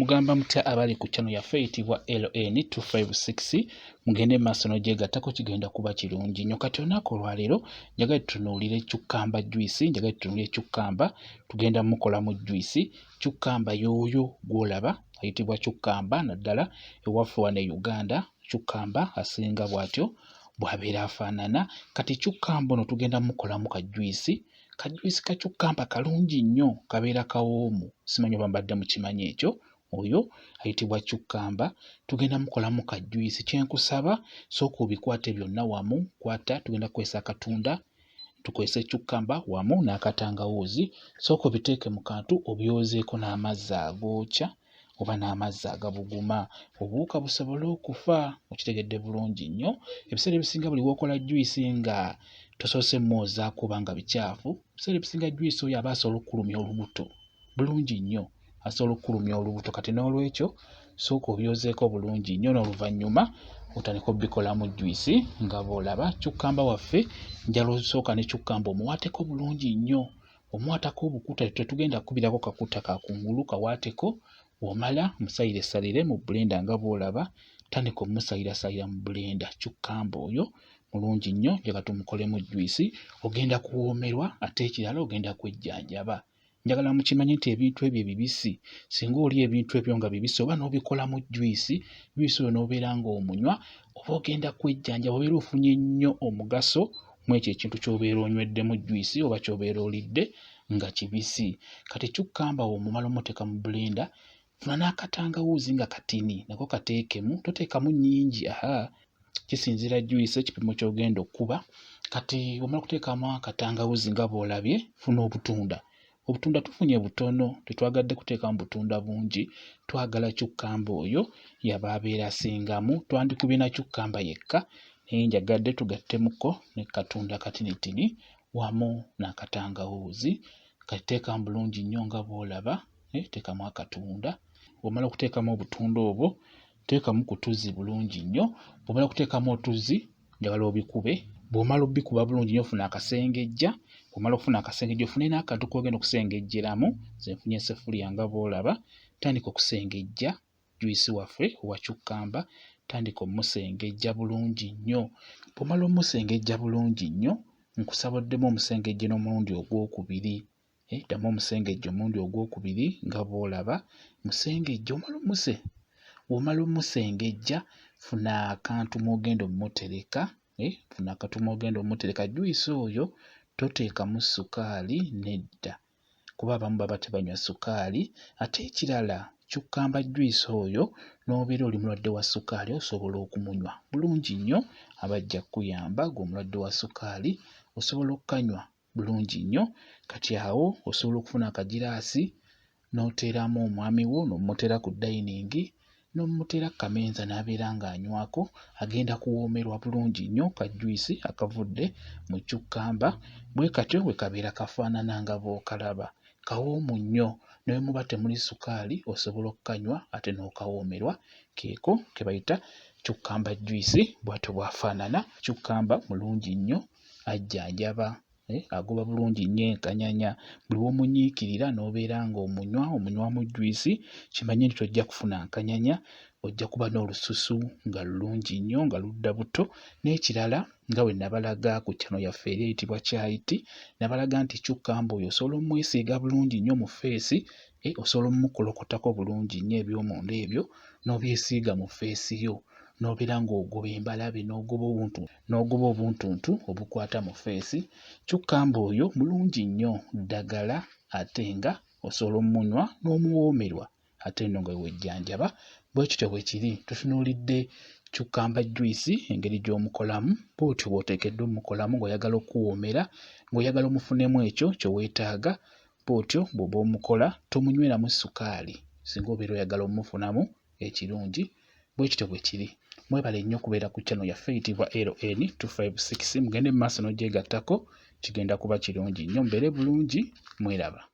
Mugamba mutya abali ku channel yaffe eyitibwa LN256 mugende maaso n'ogyegattako kigenda kuba kirungi nnyo. Kati olunaku olwaleero njagala tutunuulire cukkamba juice, njagala tutunuulire cukkamba tugenda mukolamu juice. Cukkamba y'oyo gw'olaba ayitibwa cukkamba, naddala ewaffe wano e Uganda cukkamba asinga bw'atyo bw'abeera afaanana. Kati cukkamba ono tugenda mukolamu ka juice. Ka juice ka cukkamba kalungi nnyo, kabeera kawoomu, simanyi oba mbadde mukimanyi ekyo. Oyo ayitibwa cukkamba, tugenda mukolamu ka juice. Kyenkusaba sooka obikwate byonna wamu, kwata tugenda kukozesa akatunda, tukozese cukkamba wamu n'akatangawuuzi. Sooka obiteeke mu kantu obyozeeko n'amazzi agookya oba n'amazzi agabuguma, obuwuka busobole okufa. Okitegedde bulungi nnyo. Ebiseera ebisinga buli w'okola juice nga tosoose mmwozaako kuba nga bicaafu, ebiseera ebisinga juice oyo aba asobola okkulumya olubuto bulungi nnyo, asobola okkulumya olubuto. Kati n'olwekyo sooka obyozeeko bulungi nnyo, n'oluvannyuma otandika obbikolamu juice nga bw'olaba. Cukkamba waffe njala osooka ne cukkamba omuwaateko bulungi nnyo, omuwaatako obukuta, tetugenda kubirako kakuta ka kungulu, kawaateko. Bw'omala musaliresalire mu blender nga bw'olaba, tandika omusalirasalira mu blender. Cukkamba oyo mulungi nnyo, njagala tumukolemu juice. Ogenda kuwoomerwa ate ekirala ogenda kwejjanjaba. Njagala mukimanye nti ebintu ebyo ebibisi, singa oli ebintu ebyo nga bibisi oba n'obikolamu juice, juice oyo n'obeera ng'omunywa oba ogenda kwejjanjaba, obeera ofunye nnyo omugaso mu ekyo ekintu ky'obeera onyweddemu juice oba ky'obeera olidde nga kibisi. Kati cukkamba w'omumala omuteeka mu blender, funa n'akatangawuuzi nga katini nako kateekemu, toteekamu nnyingi, kisinziira juice ekipimo ky'ogenda okkuba. Kati omala kuteekamu akatangawuuzi nga bw'olabye, funa obutunda. Obutunda tufunye butono, tetwagadde kuteekamu butunda bungi, twagala cukkamba oyo yaba abeera asingamu. Twandikubye na cukkamba yekka, naye njagadde tugattemuko ne katunda katinitini wamu n'akatangawuuzi. Kateekamu bulungi nnyo nga bw'olaba, teekamu akatunda. Bw'omala okuteekamu obutunda obwo, teekamu ku tuzzi bulungi nnyo. Bw'omala okuteekamu otuzzi njagala obikube. Bw'omala obbikuba bulungi nnyo, ofuna akasengejja. Bw'omala okufuna akasengejja, ofune n'akantu k'ogenda okusengejjeramu. Nze nfunye essefuliya nga bw'olaba, tandika okusengejja juice waffe owa cukkamba, tandika omusengejja bulungi nnyo. Bw'omala omusengejja bulungi nnyo, nkusaba oddemu omusengejje n'omulundi ogwokubiri. Ddamu omusengejja omulundi ogwokubiri nga bw'olaba. Musengejja omala omuse. Bw'omala omusengejja, funa akantu mw'ogenda omutereka. Funa akantu mw'ogenda omutereka. Juice oyo toteekamu ssukaali nedda, kuba abamu baba tebanywa ssukaali. Ate ekirala, cukkamba juice oyo n'obeera oli mulwadde wa ssukaali osobola okumunywa bulungi nnyo, aba ajja kkuyamba. Gw'omulwadde wa ssukaali osobola okkanywa bulungi nnyo. Kati awo osobola okufuna akagiraasi n'oteeramu omwami wo, n'omutera ku dayiningi, n'omutera kamenza n'abeera ng'anywako, agenda kuwoomerwa bulungi nnyo. Ka juice akavudde mu cukkamba bwe katyo bwe kabeera kafaanana nga bw'okalaba, kawoomu nnyo. Ne bwe muba temuli ssukaali osobola okkanywa ate n'okawoomerwa. Keeko ke bayita cukkamba juice, bw'atyo bw'afaanana. Cukkamba mulungi nnyo, ajjanjaba, agoba bulungi nnyo enkanyanya. Buli w'omunyiikirira n'obeera ng'omunywamu juice, kimanye nti tojja kufuna nkanyanya, ojja kuba n'olususu nga lulungi nnyo, nga ludda buto. N'ekirala nga bwe nabalaga ku channel yaffe eri eyitibwa Kyayiti, nabalaga nti cukkamba oyo osobola omwesiiga bulungi nnyo mu feesi, osobola omukkolokotako bulungi nnyo eby'omunda ebyo n'obyesiiga mu feesi yo, n'obeera ng'ogoba embalabe n'ogoba obuntuntu obukwata mu feesi. Cukkamba oyo mulungi nnyo, ddagala, ate nga osobola omunywa n'omuwoomerwa ate nno nga wejjanjaba. Bwe kityo bwe kiri. Tutunuulidde cukkamba juice engeri gy'omukolamu, bw'otyo bw'oteekeddwa omukolamu ng'oyagala okuwoomera, ng'oyagala omufunemu ekyo kye weetaaga. Bw'otyo bw'oba omukola, tomunyweramu ssukaali singa obeera oyagala omufunamu ekirungi. Bwe kityo bwe kiri. Mwebale nnyo okubeera ku channel yaffe eyitibwa LN256. Mugende mu maaso n'ogyegattako, kigenda kuba kirungi nnyo. Mubeere bulungi, mweraba.